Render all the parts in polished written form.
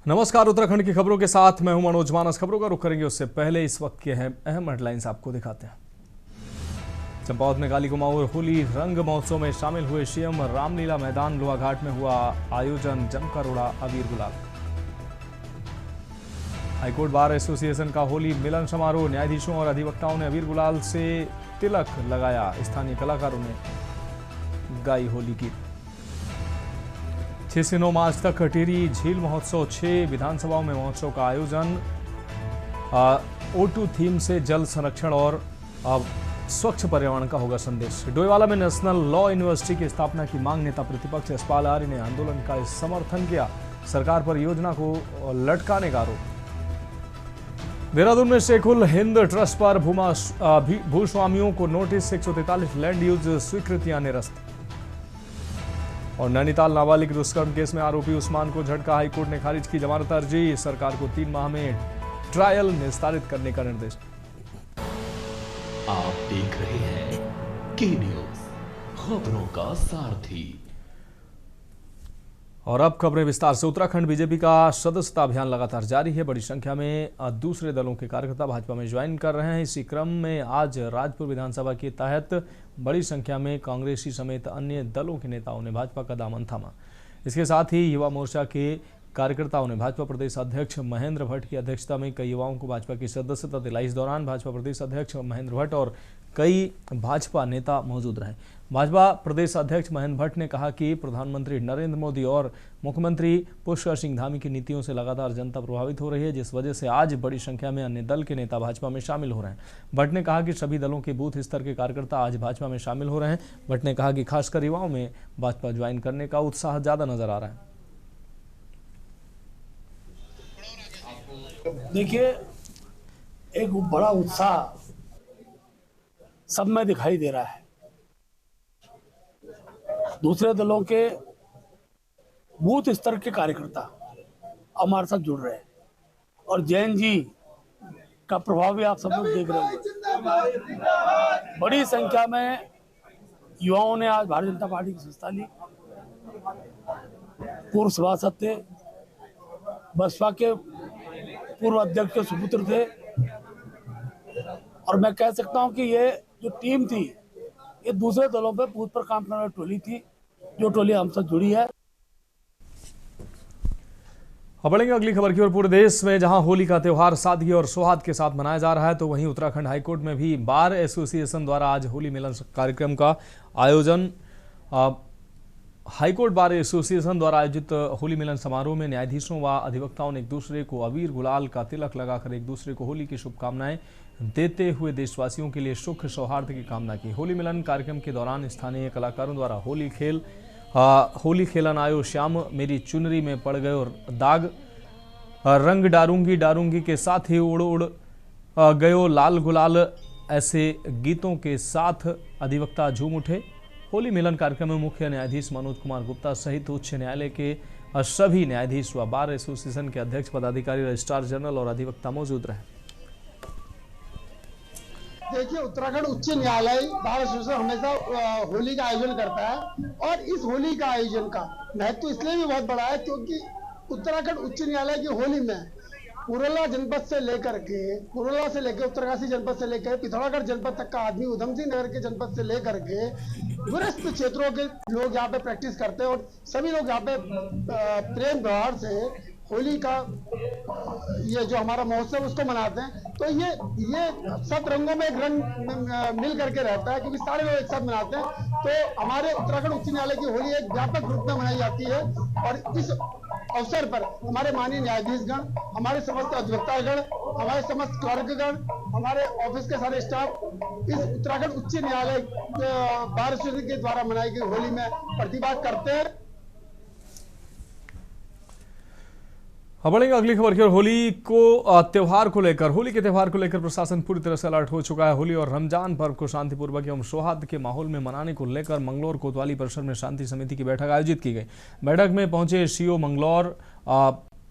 नमस्कार, उत्तराखंड की खबरों के साथ मैं हूं मनोज मानस। खबरों का रुख करेंगे उससे पहले इस वक्त के अहम हेडलाइंस आपको दिखाते हैं। चंपावत में काली कुमाऊं और होली रंग महोत्सव में शामिल हुए सीएम। रामलीला मैदान लोहाघाट में हुआ आयोजन, जमकर उड़ा अबीर गुलाल। हाईकोर्ट बार एसोसिएशन का होली मिलन समारोह। न्यायाधीशों और अधिवक्ताओं ने अबीर गुलाल से तिलक लगाया। स्थानीय कलाकारों ने गाई होली गीत। 6 से 9 मार्च तक टिहरी झील महोत्सव। 6 विधानसभाओं में महोत्सव का आयोजन। O2 थीम से जल संरक्षण और स्वच्छ पर्यावरण का होगा संदेश। डोईवाला में नेशनल लॉ यूनिवर्सिटी की स्थापना की मांग। नेता प्रतिपक्ष यशपाल आर्य ने आंदोलन का समर्थन किया। सरकार पर योजना को लटकाने का आरोप। देहरादून में शेखुल हिंद ट्रस्ट पर भूस्वामियों को नोटिस। 143 लैंड यूज स्वीकृतियां निरस्त। और नैनीताल नाबालिग दुष्कर्म केस में आरोपी उस्मान को झटका। हाईकोर्ट ने खारिज की जमानत अर्जी। सरकार को 3 माह में ट्रायल निस्तारित करने का निर्देश। आप देख रहे हैं के न्यूज, खबरों का सारथी। और अब खबरें विस्तार से। उत्तराखंड बीजेपी का सदस्यता अभियान लगातार जारी है। बड़ी संख्या में दूसरे दलों के कार्यकर्ता भाजपा में ज्वाइन कर रहे हैं। इसी क्रम में आज राजपुर विधानसभा के तहत बड़ी संख्या में कांग्रेसी समेत अन्य दलों के नेताओं ने भाजपा का दामन थामा। इसके साथ ही युवा मोर्चा के कार्यकर्ताओं ने भाजपा प्रदेश अध्यक्ष महेंद्र भट्ट की अध्यक्षता में कई युवाओं को भाजपा की सदस्यता दिलाई। इस दौरान भाजपा प्रदेश अध्यक्ष महेंद्र भट्ट और कई भाजपा नेता मौजूद रहे। भाजपा प्रदेश अध्यक्ष महेंद्र भट्ट ने कहा कि प्रधानमंत्री नरेंद्र मोदी और मुख्यमंत्री पुष्कर सिंह धामी की नीतियों से लगातार जनता प्रभावित हो रही है, जिस वजह से आज बड़ी संख्या में अन्य दल के नेता भाजपा में शामिल हो रहे हैं। भट्ट ने कहा कि सभी दलों के बूथ स्तर के कार्यकर्ता आज भाजपा में शामिल हो रहे हैं। भट्ट ने कहा कि खासकर युवाओं में भाजपा ज्वाइन करने का उत्साह ज्यादा नजर आ रहा है। देखिए, एक बड़ा उत्साह सब में दिखाई दे रहा है। दूसरे दलों के बूथ स्तर के कार्यकर्ता हमारे साथ जुड़ रहे हैं और जैन जी का प्रभाव भी आप सब लोग देख रहे हैं। बड़ी संख्या में युवाओं ने आज भारतीय जनता पार्टी की संस्था ली। पूर्व सभासद थे, बसपा के पूर्व अध्यक्ष के सुपुत्र थे और मैं कह सकता हूं कि ये जो टीम थी, ये दूसरे दलों पे बूथ पर काम करने वाली टोली थी, जो टोली हमसे जुड़ी है। अब बढ़ेंगे अगली खबर की ओर। पूरे देश में जहां होली का त्योहार सादगी और सौहार्द के साथ मनाया जा रहा है, तो वहीं उत्तराखंड हाईकोर्ट में भी बार एसोसिएशन द्वारा आज होली मिलन कार्यक्रम का आयोजन। हाईकोर्ट बार एसोसिएशन द्वारा आयोजित होली मिलन समारोह में न्यायाधीशों व अधिवक्ताओं ने एक दूसरे को अबीर गुलाल का तिलक लगाकर एक दूसरे को होली की शुभकामनाएं देते हुए देशवासियों के लिए सुख सौहार्द की कामना की। होली मिलन कार्यक्रम के दौरान स्थानीय कलाकारों द्वारा होली खेलन आयो श्याम, मेरी चुनरी में पड़ गए और दाग, रंग डारूंगी के साथ ही उड़ उड़ गयो लाल गुलाल, ऐसे गीतों के साथ अधिवक्ता झूम उठे। होली मिलन कार्यक्रम में मुख्य न्यायाधीश मनोज कुमार गुप्ता सहित उच्च न्यायालय के सभी न्यायाधीश व बार एसोसिएशन के अध्यक्ष, पदाधिकारी, रजिस्ट्रार जनरल और अधिवक्ता मौजूद रहे। देखिए, उत्तराखंड उच्च न्यायालय बार एसोसिएशन हमेशा होली का आयोजन करता है और इस होली का आयोजन का महत्व इसलिए भी बहुत बड़ा है क्योंकि उत्तराखंड उच्च न्यायालय की होली में पुरोला जनपद से लेकर उत्तरकाशी जनपद से लेकर पिथौरागढ़ जनपद तक का आदमी, उधम सिंह नगर के जनपद से लेकर के दूरस्थ क्षेत्रों के लोग यहाँ पे प्रैक्टिस करते हैं और सभी लोग यहाँ पे प्रेम व्यवहार से होली का ये जो हमारा महोत्सव उसको मनाते हैं। तो ये सब रंगों में एक रंग मिल करके रहता है क्योंकि सारे लोग एक साथ मनाते हैं। तो हमारे उत्तराखंड उच्च न्यायालय की होली एक व्यापक रूप में मनाई जाती है और इस अवसर पर हमारे माननीय न्यायाधीशगण, हमारे समस्त अधिवक्तागण, हमारे समस्त क्लर्कगण, हमारे ऑफिस के सारे स्टाफ इस उत्तराखंड उच्च न्यायालय बार एसोसिएशन के द्वारा मनाई गई होली में प्रतिभाग करते हैं। अब बढ़ेंगे अगली खबर की ओर। होली के त्योहार को लेकर प्रशासन पूरी तरह से अलर्ट हो चुका है। होली और रमजान पर्व को शांतिपूर्वक एवं सौहार्द के माहौल में मनाने को लेकर मंगलौर कोतवाली परिसर में शांति समिति की बैठक आयोजित की गई। बैठक में पहुंचे सीओ मंगलौर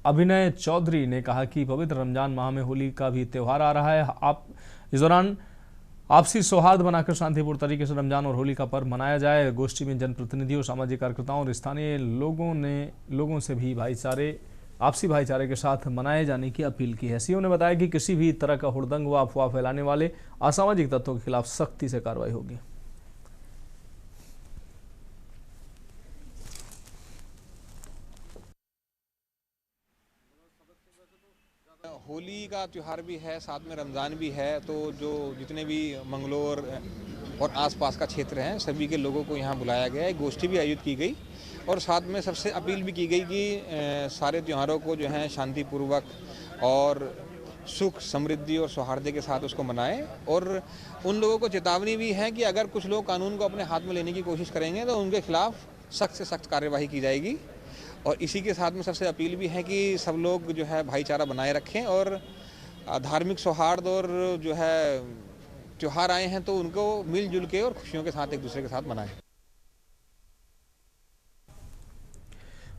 अभिनय चौधरी ने कहा कि पवित्र रमजान माह में होली का भी त्योहार आ रहा है। इस दौरान आपसी सौहार्द बनाकर शांतिपूर्ण तरीके से रमजान और होली का पर्व मनाया जाए। गोष्ठी में जनप्रतिनिधियों, सामाजिक कार्यकर्ताओं और स्थानीय लोगों से भी भाईचारे आपसी भाईचारे के साथ मनाए जाने की अपील की है। सीओ ने बताया कि किसी भी तरह का हुड़दंग व अफवाह फैलाने वाले असामाजिक तत्वों के खिलाफ सख्ती से कार्रवाई होगी। होली का त्यौहार भी है, साथ में रमज़ान भी है, तो जो जितने भी मंगलोर और आसपास का क्षेत्र हैं सभी के लोगों को यहाँ बुलाया गया है। गोष्ठी भी आयोजित की गई और साथ में सबसे अपील भी की गई कि सारे त्योहारों को जो है शांतिपूर्वक और सुख समृद्धि और सौहार्द के साथ उसको मनाएं। और उन लोगों को चेतावनी भी है कि अगर कुछ लोग कानून को अपने हाथ में लेने की कोशिश करेंगे तो उनके खिलाफ सख्त से सख्त कार्यवाही की जाएगी। और इसी के साथ में सबसे अपील भी है कि सब लोग जो है भाईचारा बनाए रखें और धार्मिक सौहार्द और जो है त्योहार आए हैं तो उनको मिलजुल के और खुशियों के साथ एक दूसरे के साथ मनाएं।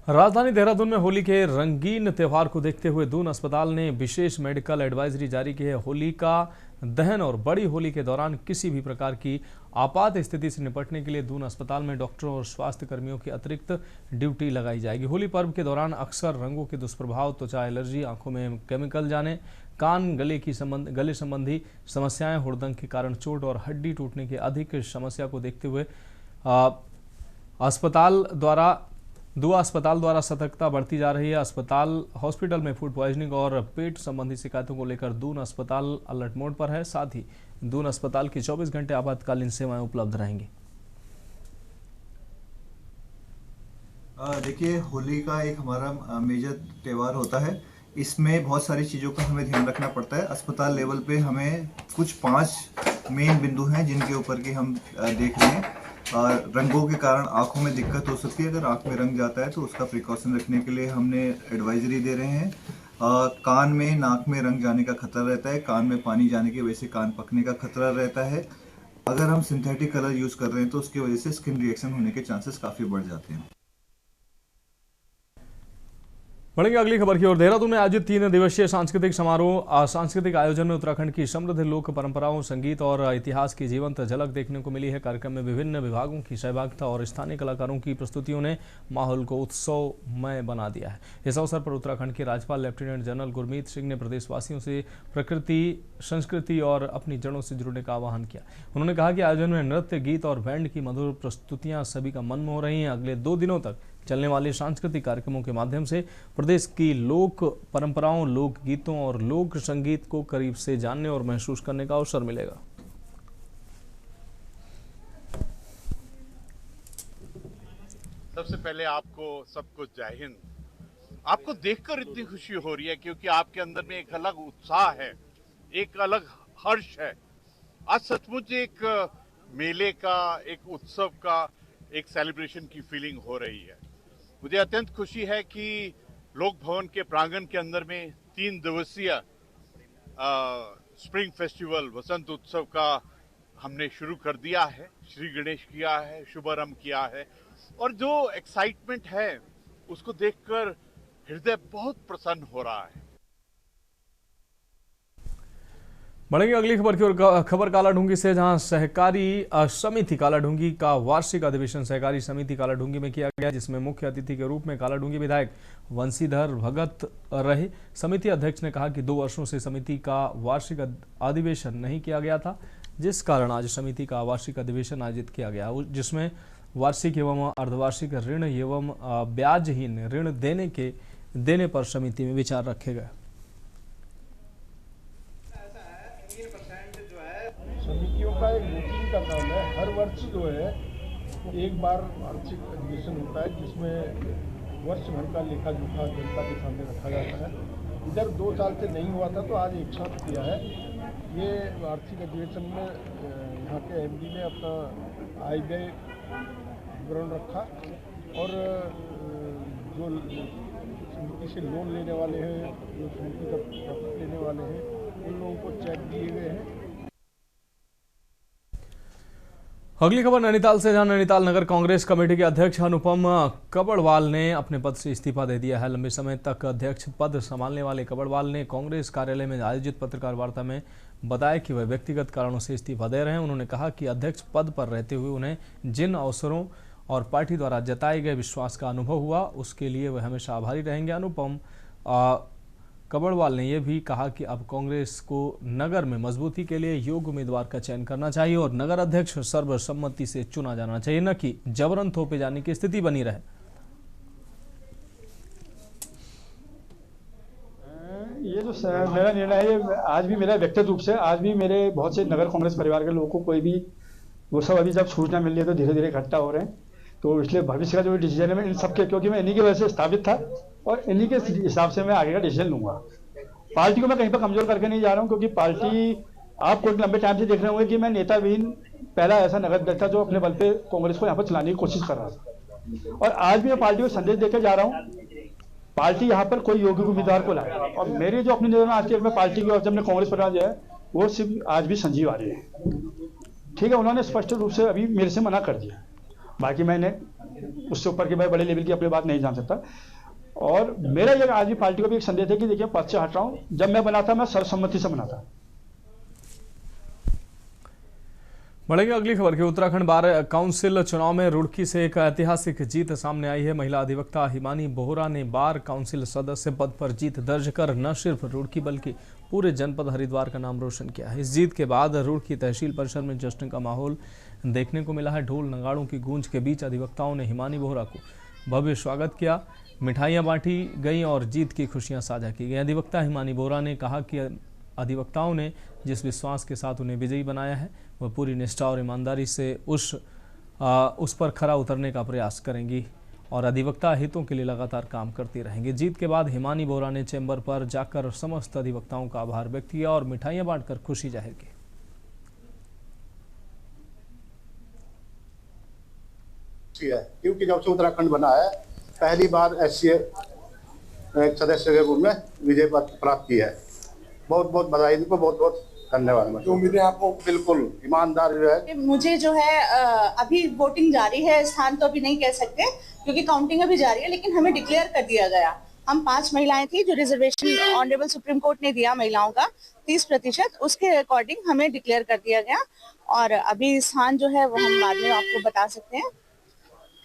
राजधानी देहरादून में होली के रंगीन त्यौहार को देखते हुए दून अस्पताल ने विशेष मेडिकल एडवाइजरी जारी की है। होली का दहन और बड़ी होली के दौरान किसी भी प्रकार की आपात स्थिति से निपटने के लिए दून अस्पताल में डॉक्टरों और स्वास्थ्य कर्मियों की अतिरिक्त ड्यूटी लगाई जाएगी। होली पर्व के दौरान अक्सर रंगों के दुष्प्रभाव, त्वचा एलर्जी, आंखों में केमिकल जाने, कान गले संबंधी समस्याएं, हुड़दंग के कारण चोट और हड्डी टूटने की अधिक समस्या को देखते हुए दुआ अस्पताल द्वारा सतर्कता बढ़ती जा रही है। हॉस्पिटल में फूड पॉइजनिंग और पेट संबंधी शिकायतों को लेकर दून अस्पताल अलर्ट मोड पर है। साथ ही दून अस्पताल की 24 घंटे आपातकालीन सेवाएं उपलब्ध रहेंगी। देखिए, होली का एक हमारा मेजर त्यौहार होता है। इसमें बहुत सारी चीज़ों का हमें ध्यान रखना पड़ता है। अस्पताल लेवल पे हमें कुछ 5 मेन बिंदु हैं जिनके ऊपर की हम देख रहे हैं। रंगों के कारण आंखों में दिक्कत हो सकती है। अगर आंख में रंग जाता है तो उसका प्रिकॉशन रखने के लिए हमने एडवाइजरी दे रहे हैं। कान में, नाक में रंग जाने का खतरा रहता है। कान में पानी जाने की वजह से कान पकने का खतरा रहता है। अगर हम सिंथेटिक कलर यूज़ कर रहे हैं तो उसकी वजह से स्किन रिएक्शन होने के चांसेस काफ़ी बढ़ जाते हैं। बढ़ेंगे अगली खबर की ओर। देहरादून में आयोजित 3 दिवसीय सांस्कृतिक आयोजन में उत्तराखंड की समृद्ध लोक परंपराओं, संगीत और इतिहास की जीवंत झलक देखने को मिली है। कार्यक्रम में विभिन्न विभागों की सहभागिता और स्थानीय कलाकारों की प्रस्तुतियों ने माहौल को उत्सवमय बना दिया है। इस अवसर पर उत्तराखंड के राज्यपाल लेफ्टिनेंट जनरल गुरमीत सिंह ने प्रदेशवासियों से प्रकृति, संस्कृति और अपनी जड़ों से जुड़ने का आह्वान किया। उन्होंने कहा कि आयोजन में नृत्य, गीत और बैंड की मधुर प्रस्तुतियां सभी का मन मोह रही हैं। अगले 2 दिनों तक चलने वाले सांस्कृतिक कार्यक्रमों के माध्यम से प्रदेश की लोक परंपराओं, लोक गीतों और लोक संगीत को करीब से जानने और महसूस करने का अवसर मिलेगा। सबसे पहले आपको सबको जय हिंद। आपको देखकर इतनी खुशी हो रही है क्योंकि आपके अंदर में एक अलग उत्साह है, एक अलग हर्ष है। आज सचमुच एक मेले का, एक उत्सव का, एक सेलिब्रेशन की फीलिंग हो रही है। मुझे अत्यंत खुशी है कि लोक भवन के प्रांगण के अंदर में 3 दिवसीय स्प्रिंग फेस्टिवल, वसंत उत्सव का हमने शुरू कर दिया है। श्री गणेश किया है, शुभारंभ किया है और जो एक्साइटमेंट है उसको देखकर हृदय बहुत प्रसन्न हो रहा है। बढ़ेंगे अगली खबर की ओर। खबर कालाढूंगी से, जहां सहकारी समिति कालाढूंगी का वार्षिक अधिवेशन सहकारी समिति कालाढूंगी में किया गया, जिसमें मुख्य अतिथि के रूप में कालाढूंगी विधायक वंशीधर भगत रहे। समिति अध्यक्ष ने कहा कि 2 वर्षों से समिति का वार्षिक अधिवेशन नहीं किया गया था, जिस कारण आज समिति का वार्षिक अधिवेशन आयोजित किया गया, जिसमें वार्षिक एवं अर्धवार्षिक ऋण एवं ब्याजहीन ऋण देने पर समिति में विचार रखे गए। समितियों का एक रूटीन का काम है। हर वर्ष जो है एक बार वार्षिक अधिवेशन होता है जिसमें वर्ष भर का लेखा जोखा जनता के सामने रखा जाता है। इधर 2 साल से नहीं हुआ था तो आज एक साथ किया है। ये वार्षिक अधिवेशन में यहाँ के एमडी ने अपना आय व्यय विवरण रखा और जो समिति से लोन लेने वाले हैं, जो समिति का प्रॉफिट लेने वाले हैं, उन लोगों को चेक दिए गए हैं। अगली खबर नैनीताल से, जहां नैनीताल नगर कांग्रेस कमेटी के अध्यक्ष अनुपम कबड़वाल ने अपने पद से इस्तीफा दे दिया है। लंबे समय तक अध्यक्ष पद संभालने वाले कबड़वाल ने कांग्रेस कार्यालय में आयोजित पत्रकार वार्ता में बताया कि वह व्यक्तिगत कारणों से इस्तीफा दे रहे हैं। उन्होंने कहा कि अध्यक्ष पद पर रहते हुए उन्हें जिन अवसरों और पार्टी द्वारा जताए गए विश्वास का अनुभव हुआ, उसके लिए वे हमेशा आभारी रहेंगे। अनुपम कबड़वाल ने यह भी कहा कि अब कांग्रेस को नगर में मजबूती के लिए योग्य उम्मीदवार का चयन करना चाहिए और नगर अध्यक्ष सर्वसम्मति से चुना जाना चाहिए, न कि जबरन थोपे जाने की स्थिति बनी रहे। ये जो मेरा निर्णय है, ये आज भी मेरा व्यक्तिगत रूप से आज भी मेरे बहुत से नगर कांग्रेस परिवार के लोगों को कोई भी वो सब अभी जब सूचना मिल रही है तो धीरे धीरे इकट्ठा हो रहे हैं। तो इसलिए भविष्य का जो डिसीजन है मैं इन सबके, क्योंकि मैं इन्हीं की वजह से स्थापित था और इन्हीं के हिसाब से मैं आगे का डिसीजन लूंगा। पार्टी को मैं कहीं पर कमजोर करके नहीं जा रहा हूं, क्योंकि पार्टी आप कोई लंबे टाइम से देख रहे होंगे कि मैं नेता विहीन पहला ऐसा नगर अध्यक्ष था जो अपने बल पे कांग्रेस को यहाँ पर चलाने की कोशिश कर रहा था। और आज भी मैं पार्टी को संदेश देकर जा रहा हूँ, पार्टी यहाँ पर कोई योग्य उम्मीदवार को लाए। और मेरी जो अपनी नजर में आज के मैं पार्टी की और जब मैं कांग्रेस परिवार जो है वो सिर्फ आज भी संजीव आ रही है। ठीक है, उन्होंने स्पष्ट रूप से अभी मेरे से मना कर दिया, बाकी मैंने उससे ऊपर की मैं बड़े लेवल की अपनी बात नहीं जान सकता। और मेरा ये आज भी पार्टी को भी एक संदेश है कि देखिए पद से हट रहा हूं, जब मैं बना था मैं सर्वसम्मति से बना था। बढ़ेगी अगली खबर की। उत्तराखंड बार काउंसिल चुनाव में रुड़की से एक ऐतिहासिक जीत सामने आई है। महिला अधिवक्ता हिमानी बोहरा ने बार काउंसिल सदस्य पद पर जीत दर्ज कर न सिर्फ रुड़की बल्कि पूरे जनपद हरिद्वार का नाम रोशन किया है। इस जीत के बाद रुड़की तहसील परिसर में जश्न का माहौल देखने को मिला है। ढोल नगाड़ों की गूंज के बीच अधिवक्ताओं ने हिमानी बोहरा को भव्य स्वागत किया, मिठाइयां बांटी गई और जीत की खुशियां साझा की गई। अधिवक्ता हिमानी बोहरा ने कहा कि अधिवक्ताओं ने जिस विश्वास के साथ उन्हें विजयी बनाया है वह पूरी निष्ठा और ईमानदारी से उस पर खरा उतरने का प्रयास करेंगी और अधिवक्ता हितों के लिए लगातार काम करती रहेंगी। जीत के बाद हिमानी बोहरा ने चैम्बर पर जाकर समस्त अधिवक्ताओं का आभार व्यक्त किया और मिठाइयां बांटकर खुशी जाहिर की। क्योंकि जब से उत्तराखंड बना है पहली बार एससीए सदस्य के रूप में विजय प्राप्त की है। बहुत बहुत बधाई, इनको बहुत बहुत धन्यवाद। उम्मीदें आपको बिल्कुल ईमानदार जो है। मुझे जो है अभी वोटिंग जारी है, स्थान तो अभी नहीं कह सकते क्योंकि काउंटिंग अभी जारी है, लेकिन हमें डिक्लेयर कर दिया गया। हम 5 महिलाएं थी जो रिजर्वेशन ऑनरेबल सुप्रीम कोर्ट ने दिया महिलाओं का 30%, उसके अकॉर्डिंग हमें डिक्लेयर कर दिया गया और अभी स्थान जो है वो हम बाद में आपको बता सकते हैं।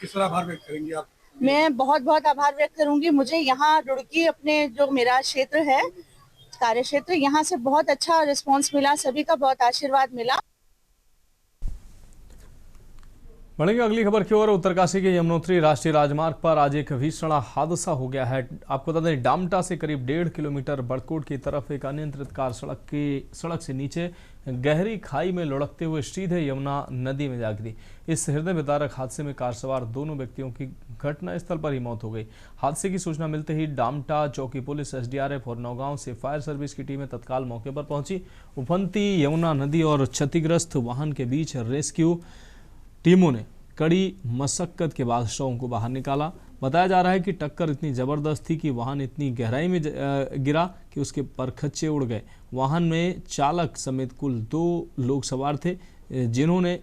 किस तरह आभार व्यक्त करेंगी आप? मैं बहुत बहुत आभार व्यक्त करूंगी। मुझे यहाँ रुड़की अपने जो मेरा क्षेत्र है कार्य क्षेत्र, यहाँ से बहुत अच्छा रिस्पांस मिला, सभी का बहुत आशीर्वाद मिला। बढ़ेंगे अगली खबर की ओर। उत्तरकाशी के यमुनोत्री राष्ट्रीय राजमार्ग पर आज एक भीषण हादसा हो गया है। आपको बता दें, डामटा से करीब 1.5 किलोमीटर बड़कोट की तरफ एक अनियंत्रित कार सड़क से नीचे गहरी खाई में लुढ़कते हुए सीधे यमुना नदी में जा गिरी। इस हृदय विदारक हादसे में कार सवार दोनों व्यक्तियों की घटनास्थल पर ही मौत हो गई। हादसे की सूचना मिलते ही डामटा चौकी पुलिस, एसडीआरएफ और नौगांव से फायर सर्विस की टीमें तत्काल मौके पर पहुंची। उफनती यमुना नदी और क्षतिग्रस्त वाहन के बीच रेस्क्यू टीमों ने कड़ी मशक्कत के बाद शवों को बाहर निकाला। बताया जा रहा है कि टक्कर इतनी जबरदस्त थी कि वाहन इतनी गहराई में गिरा कि उसके परखच्चे उड़ गए। वाहन में चालक समेत कुल 2 लोग सवार थे जिन्होंने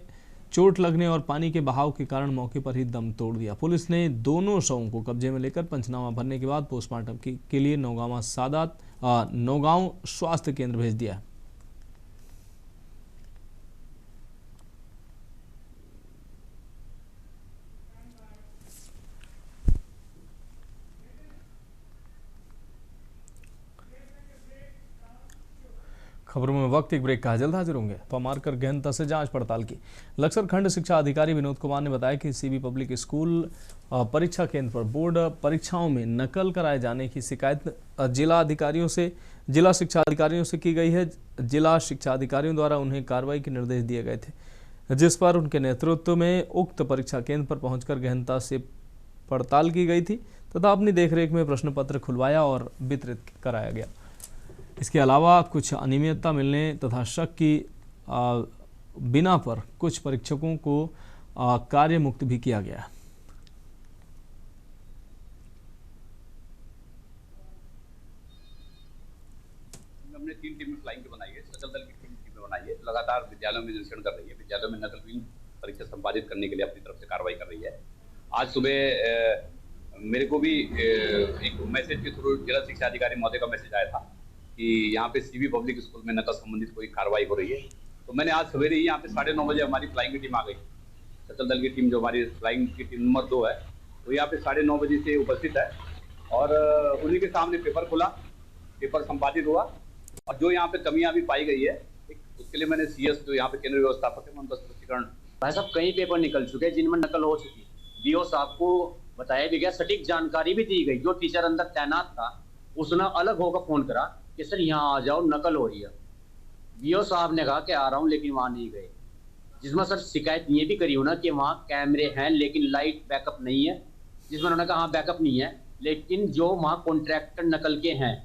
चोट लगने और पानी के बहाव के कारण मौके पर ही दम तोड़ दिया। पुलिस ने दोनों शवों को कब्जे में लेकर पंचनामा भरने के बाद पोस्टमार्टम के लिए नौगांव स्वास्थ्य केंद्र भेज दिया। खबरों में वक्त एक ब्रेक का, जल्द हाजिर होंगे। पमारकर गहनता से जांच पड़ताल की। लक्सर खंड शिक्षा अधिकारी विनोद कुमार ने बताया कि सीबी पब्लिक स्कूल परीक्षा केंद्र पर बोर्ड परीक्षाओं में नकल कराए जाने की शिकायत जिला शिक्षा अधिकारियों से की गई है। जिला शिक्षा अधिकारियों द्वारा उन्हें कार्रवाई के निर्देश दिए गए थे, जिस पर उनके नेतृत्व में उक्त परीक्षा केंद्र पर पहुंचकर गहनता से पड़ताल की गई थी तथा अपनी देखरेख में प्रश्न पत्र खुलवाया और वितरित कराया गया। इसके अलावा कुछ अनियमितता मिलने तथा शक की बिना पर कुछ परीक्षकों को कार्य मुक्त भी किया गया। हमने 3 टीमें फ्लाइंग की बनाई है, सचल दल की 3 टीमें बनाई है, लगातार विद्यालयों में निरीक्षण कर रही है, विद्यालयों में नकलविहीन परीक्षा संपादित करने के लिए अपनी तरफ से कार्रवाई कर रही है। आज सुबह मेरे को भी एक मैसेज के थ्रू जिला शिक्षा अधिकारी महोदय का मैसेज आया था कि यहाँ पे सीबी पब्लिक स्कूल में नकल संबंधित कोई कार्रवाई हो रही है। तो मैंने आज सवेरे ही यहाँ पे 9:30 बजे हमारी फ्लाइंग की टीम आ गई सचल दल की टीम जो हमारी फ्लाइंग की टीम नंबर 2 है, वो यहाँ पे 9:30 बजे से उपस्थित है और उन्हीं के सामने पेपर खुला, पेपर संपादित हुआ और जो यहाँ पे कमियां भी पाई गई है उसके लिए मैंने CS जो यहाँ पे केंद्र व्यवस्थापक है उनका स्पष्टीकरण। भाई साहब कई पेपर निकल चुके हैं जिनमें नकल हो चुकी है। DO साहब को बताया भी गया, सटीक जानकारी भी दी गई। जो टीचर अंदर तैनात था उसने अलग होकर फोन करा कि सर यहाँ आ जाओ, नकल हो रही है। DO साहब ने कहा कि आ रहा हूँ, लेकिन वहां नहीं गए। जिसमें सर शिकायत ये भी करी हो ना कि वहाँ कैमरे हैं लेकिन लाइट बैकअप नहीं है, जिसमें उन्होंने कहा हाँ बैकअप नहीं है, लेकिन जो वहाँ कॉन्ट्रैक्टर नकल के हैं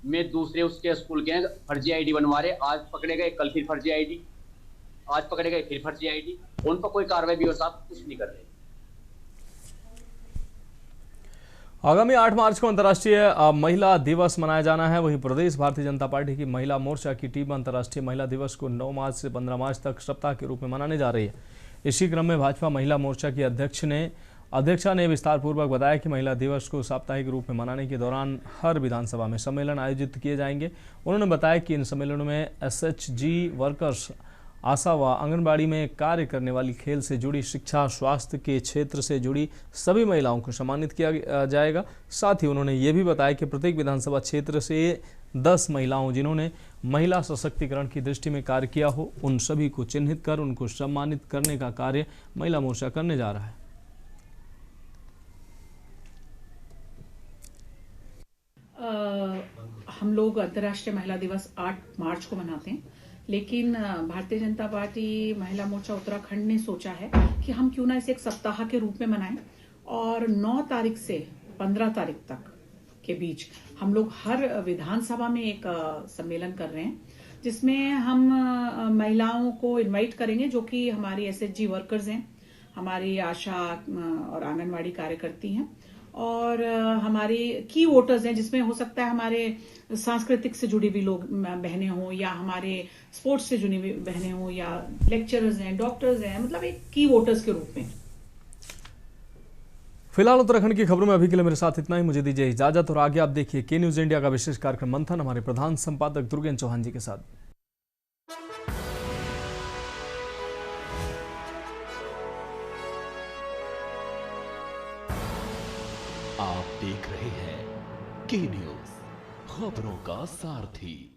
में दूसरे उसके स्कूल के हैं, फर्जी ID बनवा रहे। आज पकड़े गए, कल फिर फर्जी ID, आज पकड़े गए फिर फर्जी ID। उन पर कोई कार्रवाई DO साहब कुछ नहीं कर रहे। आगामी 8 मार्च को अंतर्राष्ट्रीय महिला दिवस मनाया जाना है। वहीं प्रदेश भारतीय जनता पार्टी की महिला मोर्चा की टीम अंतर्राष्ट्रीय महिला दिवस को 9 मार्च से 15 मार्च तक सप्ताह के रूप में मनाने जा रही है। इसी क्रम में भाजपा महिला मोर्चा की अध्यक्षा ने विस्तार पूर्वक बताया कि महिला दिवस को साप्ताहिक रूप में मनाने के दौरान हर विधानसभा में सम्मेलन आयोजित किए जाएंगे। उन्होंने बताया कि इन सम्मेलनों में SHG वर्कर्स, आशा व आंगनबाड़ी में कार्य करने वाली, खेल से जुड़ी, शिक्षा, स्वास्थ्य के क्षेत्र से जुड़ी सभी महिलाओं को सम्मानित किया जाएगा। साथ ही उन्होंने ये भी बताया कि प्रत्येक विधानसभा क्षेत्र से 10 महिलाओं जिन्होंने महिला सशक्तिकरण की दृष्टि में कार्य किया हो, उन सभी को चिन्हित कर उनको सम्मानित करने का कार्य महिला मोर्चा करने जा रहा है। हम लोग अंतर्राष्ट्रीय महिला दिवस 8 मार्च को मनाते हैं, लेकिन भारतीय जनता पार्टी महिला मोर्चा उत्तराखंड ने सोचा है कि हम क्यों ना इसे एक सप्ताह के रूप में मनाएं और 9 तारीख से 15 तारीख तक के बीच हम लोग हर विधानसभा में एक सम्मेलन कर रहे हैं, जिसमें हम महिलाओं को इनवाइट करेंगे जो कि हमारी SHG वर्कर्स हैं, हमारी आशा और आंगनवाड़ी कार्यकर्ती हैं और हमारी की वोटर्स हैं, जिसमें हो सकता है हमारे सांस्कृतिक से जुड़ी हुई लोग बहनें हों या हमारे स्पोर्ट्स से जुड़ी हुई बहनें हों या लेक्चरर्स हैं, डॉक्टर्स हैं, मतलब एक की वोटर्स के रूप में। फिलहाल उत्तराखंड की खबरों में अभी के लिए मेरे साथ इतना ही। मुझे दीजिए इजाजत और आगे आप देखिए के न्यूज इंडिया का विशेष कार्यक्रम मंथन हमारे प्रधान संपादक दुर्गेन चौहान जी के साथ। आप देख रहे हैं के न्यूज, खबरों का सारथी।